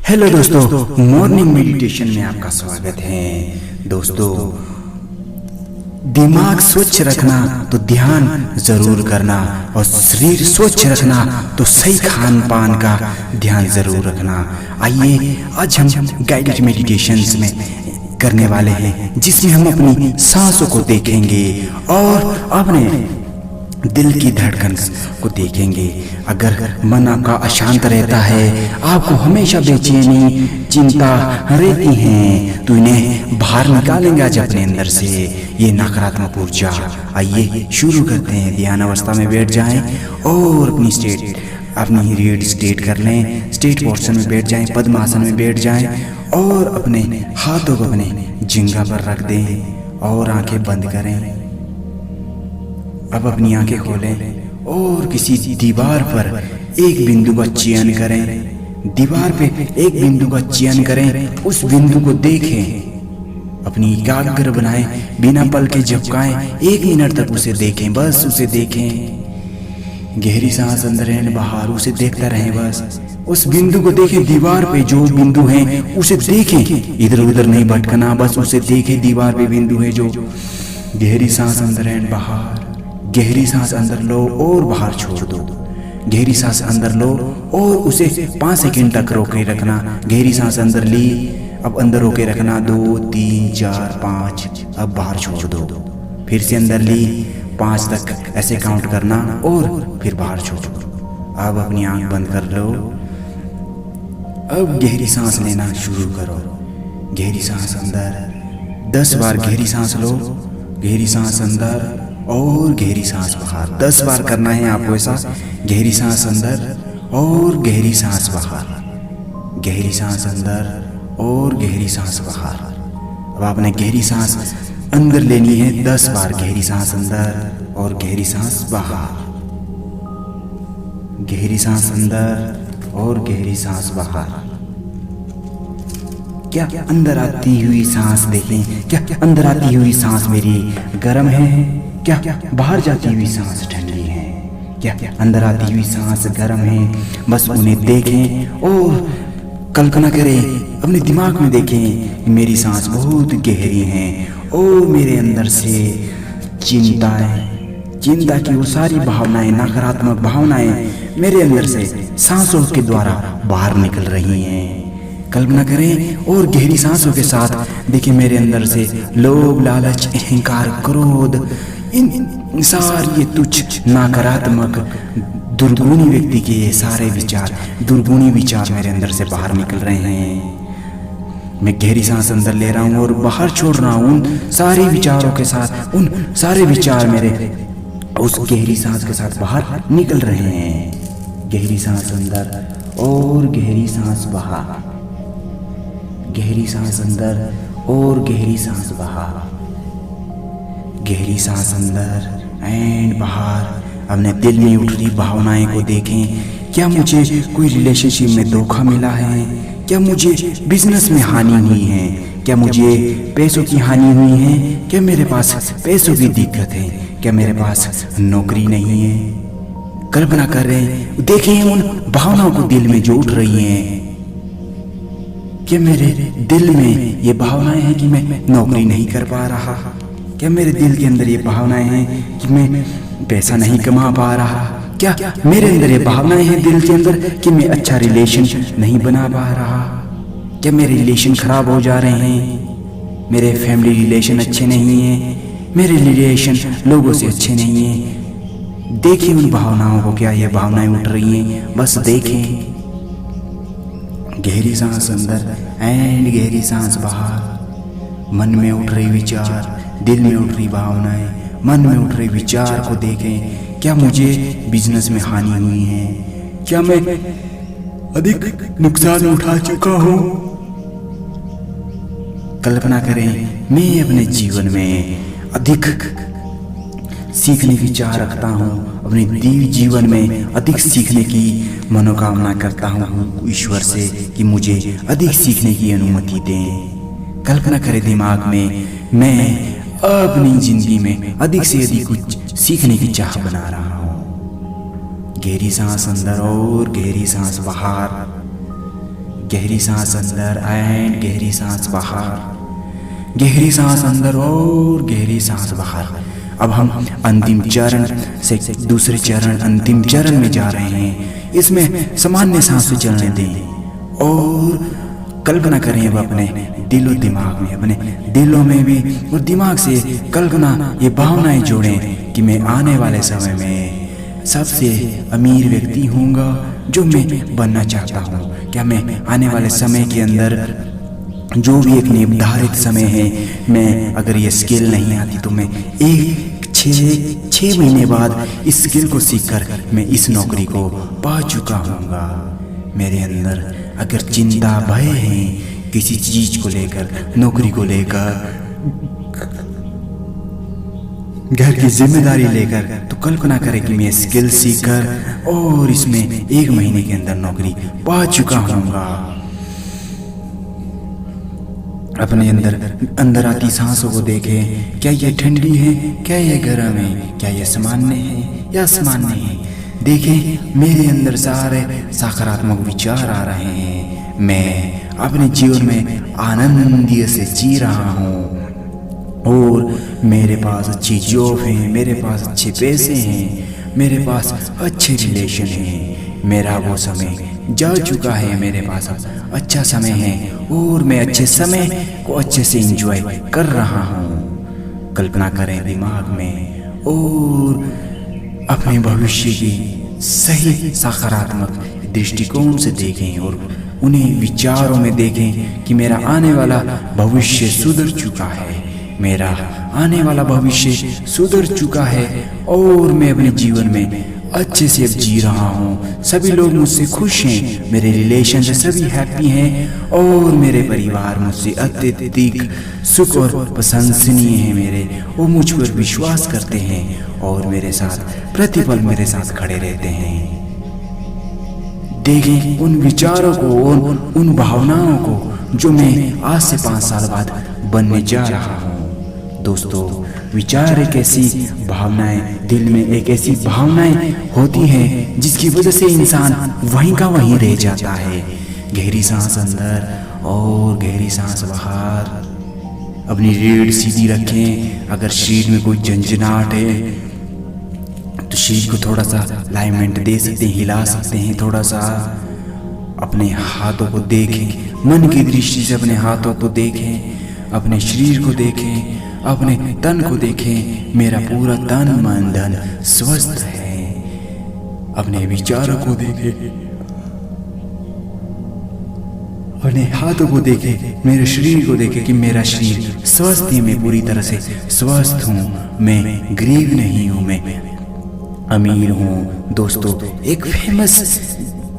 Hello दोस्तों, morning meditation में आपका स्वागत है। दोस्तों, दिमाग स्वच्छ रखना तो ध्यान जरूर करना और शरीर स्वच्छ रखना तो सही खान पान का ध्यान जरूर रखना। आइए आज हम गाइडेड मेडिटेशंस में करने वाले हैं, जिसमें हम अपनी सांसों को देखेंगे और अपने दिल की धड़कन को देखेंगे। अगर मन आपका अशांत रहता है, आपको हमेशा बेचैनी चिंता रहती है, तो इन्हें बाहर निकालेंगे आज अपने अंदर से, ये नकारात्मक ऊर्जा। आइए शुरू करते हैं। ध्यान अवस्था में बैठ जाएं और अपनी रीढ़ स्ट्रेट कर लें। स्ट्रेट पोर्शन में बैठ जाएं, पद्मासन में बैठ जाएं और अपने हाथों को अपने जिंघा पर रख दें और आंखें बंद करें। अब अपनी आंखें खोलें और किसी दीवार पर एक बिंदु का चयन करें। दीवार पे एक बिंदु का चयन करें, उस बिंदु को देखें, अपनी एकाग्र बनाएं, बिना पल के झपकाएं, 1 मिनट तक उसे देखें, बस उसे देखें। गहरी सांस अंदर एंड बाहर, उसे देखता रहें, बस उस बिंदु को देखें। दीवार पे जो बिंदु है उसे देखें, इधर उधर नहीं भटकना, बस उसे देखें। दीवार पे बिंदु है जो। गहरी सांस अंदर एंड बाहर, गहरी सांस अंदर लो और बाहर छोड़ दो। गहरी सांस अंदर लो और उसे 5 सेकंड तक रोके रखना। गहरी सांस अंदर ली, अब अंदर रोके रखना, 2 3 4 5, अब बाहर छोड़ दो। फिर से अंदर ली, 5 तक ऐसे काउंट करना और फिर बाहर छोड़ दो। अब अपनी आंख बंद कर लो। अब गहरी सांस लेना शुरू करो। गहरी सांस अंदर 10 बार गहरी सांस लो, गहरी सांस अंदर और गहरी सांस बाहर। 10 बार करना है आपको ऐसा। गहरी सांस अंदर और गहरी सांस बाहर, गहरी सांस अंदर और गहरी सांस बाहर। अब आपने गहरी सांस अंदर लेनी है 10 बार। गहरी सांस अंदर और गहरी सांस बाहर, गहरी सांस अंदर और गहरी सांस बाहर। क्या अंदर आती हुई सांस देखें, क्या अंदर आती हुई सांस मेरी गर्म है, क्या बाहर जाती हुई सांस ठंडी है, क्या अंदर आती हुई सांस गर्म है, बस उन्हें देखें और कल्पना करें, अपने दिमाग में देखें मेरी सांस बहुत गहरी है और मेरे अंदर से चिंता की वो सारी भावनाएं, नकारात्मक भावनाएं मेरे अंदर से सांसों के द्वारा बाहर निकल रही हैं। कल्पना करें और गहरी सांसों के साथ देखें मेरे अंदर से लोभ, लालच, अहंकार, क्रोध, इन सारे ये तुच्छ नकारात्मक दुर्गुणी व्यक्ति के ये सारे विचार, दुर्गुणी विचार मेरे अंदर से बाहर निकल रहे हैं। मैं गहरी सांस अंदर ले रहा हूँ और बाहर छोड़ रहा हूँ उन सारे विचारों के साथ। उन सारे विचार मेरे उस गहरी सांस के साथ बाहर निकल रहे हैं। गहरी सांस अंदर और गहरी सांस बाहर, गहरी सांस अंदर और गहरी सांस बाहर, गहरी सांस अंदर एंड बाहर। अपने दिल में उठ रही भावनाएं को देखें। क्या मुझे कोई रिलेशनशिप में धोखा मिला है, क्या मुझे बिजनेस में हानि हुई है, क्या मुझे पैसों की हानि हुई है, क्या मेरे पास पैसों की दिक्कत है, क्या मेरे पास नौकरी नहीं है। कल्पना कर रहे हैं, देखें उन भावनाओं को दिल में जो उठ रही हैं। क्या मेरे दिल में ये भावनाएं हैं कि मैं नौकरी नहीं कर पा रहा, क्या मेरे दिल के अंदर ये भावनाएं हैं कि मैं पैसा नहीं कमा पा रहा, क्या मेरे अंदर ये भावनाएं हैं दिल के अंदर कि मैं अच्छा रिलेशन नहीं बना पा रहा, क्या मेरे रिलेशन खराब हो जा रहे हैं, मेरे फैमिली रिलेशन अच्छे नहीं हैं, मेरे रिलेशन लोगों से अच्छे नहीं हैं। देखिए उन भावनाओं को, क्या ये भावनाएं उठ रही हैं, बस देखें। गहरी सांस अंदर एंड गहरी सांस बाहर। मन में उठ रही विचार, दिल में उठ रही भावनाएं, मन में उठ रही विचार को देखें। क्या मुझे बिजनेस में हानि हुई है, क्या मैं अधिक नुकसान उठा चुका हूँ। कल्पना करें मैं अपने जीवन में अधिक सीखने की चाह रखता हूँ, अपने जीवन में अधिक सीखने की मनोकामना करता हूँ ईश्वर से कि मुझे अधिक सीखने की अनुमति दें। कल्पना करें दिमाग में मैं अपनी जिंदगी में अधिक से अधिक कुछ सीखने की चाह बना रहा हूँ। गहरी सांस अंदर और गहरी सांस बाहर, गहरी सांस अंदर एंड गहरी सांस बाहर, गहरी सांस अंदर और गहरी सांस बाहर। अब हम अंतिम चरण से दूसरे चरण अंतिम चरण में जा रहे हैं। इसमें सामान्य सांस से चलने दें और कल्पना करें अब अपने दिलो दिमाग में, अपने दिलों में भी और दिमाग से कल्पना ये भावनाएं जोड़ें कि मैं आने वाले समय में सबसे अमीर व्यक्ति हूँगा जो मैं बनना चाहता हूँ। क्या मैं आने वाले समय के अंदर जो भी एक निर्धारित समय है, मैं अगर ये स्किल नहीं आती तो मैं छः महीने बाद इस स्किल को सीखकर मैं इस नौकरी को पा चुका हूँगा। मेरे अंदर अगर चिंता भय है किसी चीज को लेकर, नौकरी को लेकर, घर की जिम्मेदारी लेकर, तो कल्पना करें कि मैं स्किल सीखकर और इसमें 1 महीने के अंदर नौकरी पा चुका हूँगा। अपने अंदर आती सांसों को देखें, क्या ये ठंडी है, क्या ये गर्म है, क्या ये सामान्य है या असामान्य है। देखें मेरे अंदर सारे सकारात्मक विचार आ रहे हैं। मैं अपने जीवन में आनंद से जी रहा हूँ और मेरे पास अच्छी जॉब है, मेरे पास अच्छे पैसे हैं, मेरे पास अच्छे रिलेशन हैं। मेरा वो समय जा चुका है, मेरे पास अब अच्छा समय है और मैं अच्छे समय को अच्छे से एंजॉय कर रहा हूँ। कल्पना करें दिमाग में और अपने भविष्य की सही सकारात्मक दृष्टिकोण से देखें और उन्हें विचारों में देखें कि मेरा आने वाला भविष्य सुधर चुका है, मेरा आने वाला भविष्य सुधर चुका है और मैं अपने जीवन में अच्छे से अब जी रहा हूँ। सभी लोग मुझसे खुश हैं, मेरे रिलेशन से सभी हैप्पी हैं और मेरे परिवार मुझसे अत्यधिक सुख और प्रशंसनीय है। मेरे वो मुझ पर विश्वास करते हैं और मेरे साथ प्रतिपल मेरे साथ खड़े रहते हैं। देखें उन विचारों को और उन भावनाओं को जो मैं आज से 5 साल बाद बनने जा रहा हूँ। दोस्तों, विचार एक ऐसी भावनाएं, दिल में एक ऐसी भावनाएं होती हैं जिसकी वजह से इंसान वहीं का वहीं रह जाता है। गहरी सांस अंदर और गहरी सांस बाहर। अपनी रीढ़ सीधी रखें। अगर शरीर में कोई झंझनाहट है तो शरीर को थोड़ा सा अलाइनमेंट दे सकते हैं, हिला सकते हैं थोड़ा सा। अपने हाथों को देखें, मन की दृष्टि से अपने हाथों को देखें, अपने शरीर को देखें, अपने तन को देखें। मेरा पूरा तन मन धन स्वस्थ है। अपने विचारों को देखें, अपने हाथों को देखें, मेरे शरीर को देखें कि मेरा शरीर स्वस्थ है, मैं पूरी तरह से स्वस्थ हूँ, मैं गरीब नहीं हूँ, मैं अमीर हूँ। दोस्तों, एक फेमस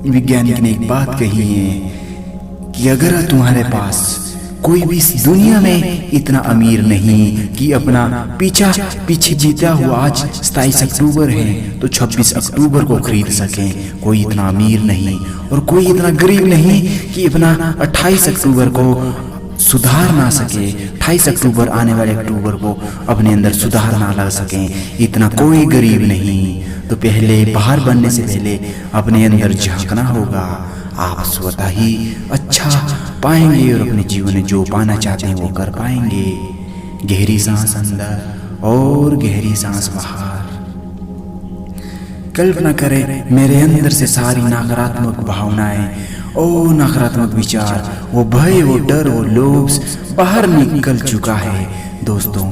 वैज्ञानिक ने एक बात कही है कि अगर तुम्हारे पास कोई भी इस दुनिया में इतना अमीर नहीं कि अपना पीछे बीता हुआ आज 27 अक्टूबर है तो 26 अक्टूबर को खरीद सकें, कोई इतना अमीर नहीं और कोई इतना गरीब नहीं कि अपना 28 अक्टूबर को सुधार ना सके, 28 अक्टूबर आने वाले अक्टूबर को अपने अंदर सुधार ना ला सकें, इतना कोई गरीब नहीं। तो पहले बाहर बनने से पहले अपने अंदर झांकना होगा। आप स्वतः ही अच्छा पाएंगे और अपने जीवन में जो पाना चाहते हैं वो कर पाएंगे। गहरी सांस अंदर और गहरी सांस बाहर। कल्पना करें मेरे अंदर से सारी नकारात्मक भावनाएं और नकारात्मक विचार, वो भय, वो डर, वो लोभ बाहर निकल चुका है। दोस्तों,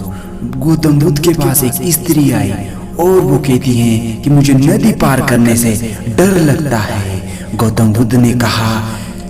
गौतम बुद्ध के पास एक स्त्री आई और वो कहती है कि मुझे नदी पार करने से डर लगता है। गौतम बुद्ध ने कहा,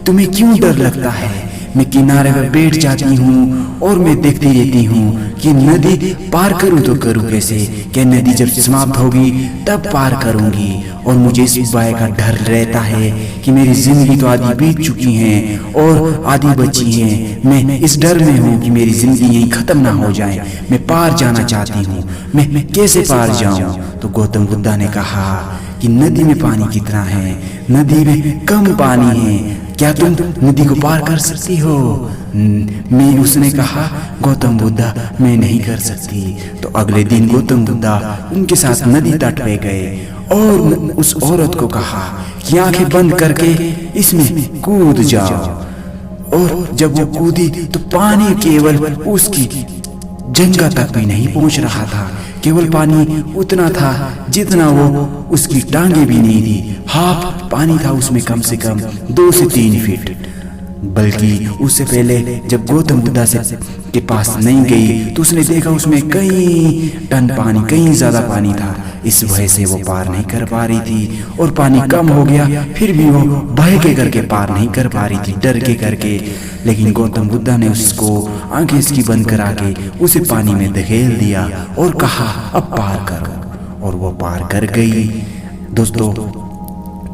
तुम्हें क्यों डर लगता है? मैं किनारे पर बैठ जाती हूँ और मैं देखती रहती हूँ कि नदी पार करूँ तो करूँ कैसे? क्या नदी जब समाप्त होगी तब पार करूँगी? और मुझे इस उपाय का डर रहता है कि मेरी जिंदगी तो आधी बीत चुकी है और आधी बची है। मैं इस डर में हूँ कि मेरी जिंदगी यहीं खत्म ना हो जाए। मैं पार जाना चाहती हूँ, मैं कैसे पार जाऊँ? तो गौतम बुद्ध ने कहा कि नदी में पानी कितना है? नदी में कम पानी है, क्या तुम नदी को पार कर सकती हो? मैं उसने कहा, गौतम बुद्धा मैं नहीं कर सकती। तो अगले दिन गौतम बुद्धा उनके साथ नदी तट पे गए और उस औरत को कहा कि आंखें बंद करके इसमें कूद जाओ। और जब वो कूदी तो पानी केवल उसकी जंघा तक भी नहीं पहुंच रहा था। केवल पानी उतना था जितना वो उसकी टांगे भी नहीं थी। हाफ पानी था उसमें, कम से कम 2 से 3 फीट। बल्कि उससे पहले जब गौतम बुद्धा से के पास नहीं गई तो उसने देखा उसमें कई टन पानी, कई ज्यादा पानी था। इस वजह से वो पार नहीं कर पा रही थी और पानी कम हो गया, फिर भी वो भय के करके पार नहीं कर पा रही थी, डर के करके। लेकिन गौतम बुद्धा ने उसको आंखें इसकी बंद करा के उसे पानी में धकेल दिया और कहा अब पार करो, और वो पार कर गई। दोस्तों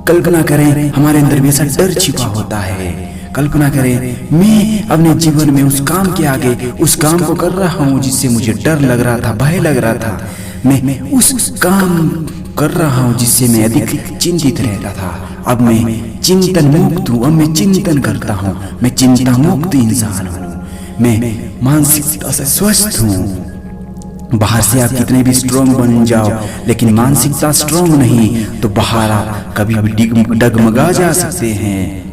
कल्पना करें हमारे अंदर भी ऐसा डर छिपा होता है। कल्पना करें मैं अपने जीवन में उस काम के आगे उस काम को कर रहा हूँ जिससे मुझे डर लग रहा था, भय लग रहा था। मैं उस काम कर रहा हूँ जिससे मैं अधिक चिंतित रहता था। अब मैं चिंतन मुक्त हूँ, अब मैं चिंतन करता हूँ, मैं चिंता मुक्त इंसान हूँ, मैं मानसिकता से स्वस्थ हूँ। बाहर से आप कितने भी स्ट्रॉन्ग बन जाओ, लेकिन मानसिकता स्ट्रॉन्ग नहीं तो बाहर आप कभी भी डगमगा जा सकते हैं।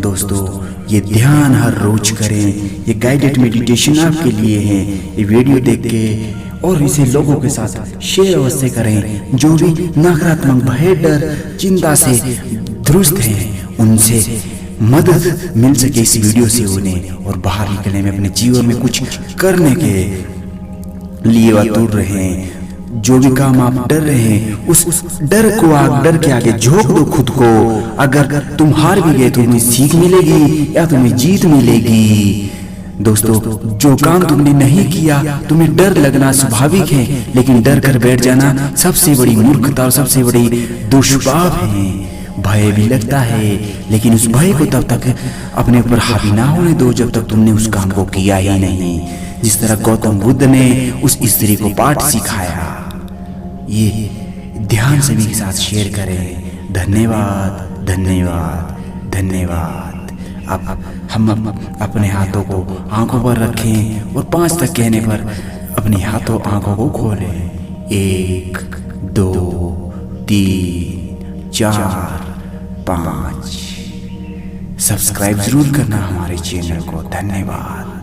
दोस्तों ये ध्यान हर रोज करें, ये गाइडेड मेडिटेशन आपके लिए है। ये वीडियो देख के और इसे लोगों के साथ शेयर अवश्य करें। जो भी नकारात्मक भय, डर, चिंता से ध्रुस्त हैं उनसे मदद मिल सके इस वीडियो से उन्हें, और बाहर निकलने में अपने जीवन में कुछ करने के लिए आतुर रहें। जो भी काम आप डर रहे हैं उस डर को आप डर के आगे झोंक दो खुद को। अगर तुम हार भी गए तो तुम्हें सीख मिलेगी या तुम्हें जीत मिलेगी। दोस्तों जो काम तुमने नहीं किया तुम्हें डर लगना स्वाभाविक है, लेकिन डर कर बैठ जाना सबसे बड़ी मूर्खता और सबसे बड़ी दुष्प्रभाव है। भय भी लगता है, लेकिन उस भय को तब तक अपने ऊपर हावी ना होने दो जब तक तुमने उस काम को किया ही नहीं। जिस तरह गौतम बुद्ध ने उस स्त्री को पाठ सिखाया। ये ध्यान सभी के साथ शेयर करें। धन्यवाद, धन्यवाद, धन्यवाद। अब हम अपने हाथों को आंखों पर रखें और 5 तक कहने पर अपने हाथों आंखों को खोलें। 1 2 3 4 5। सब्सक्राइब जरूर करना हमारे चैनल को। धन्यवाद।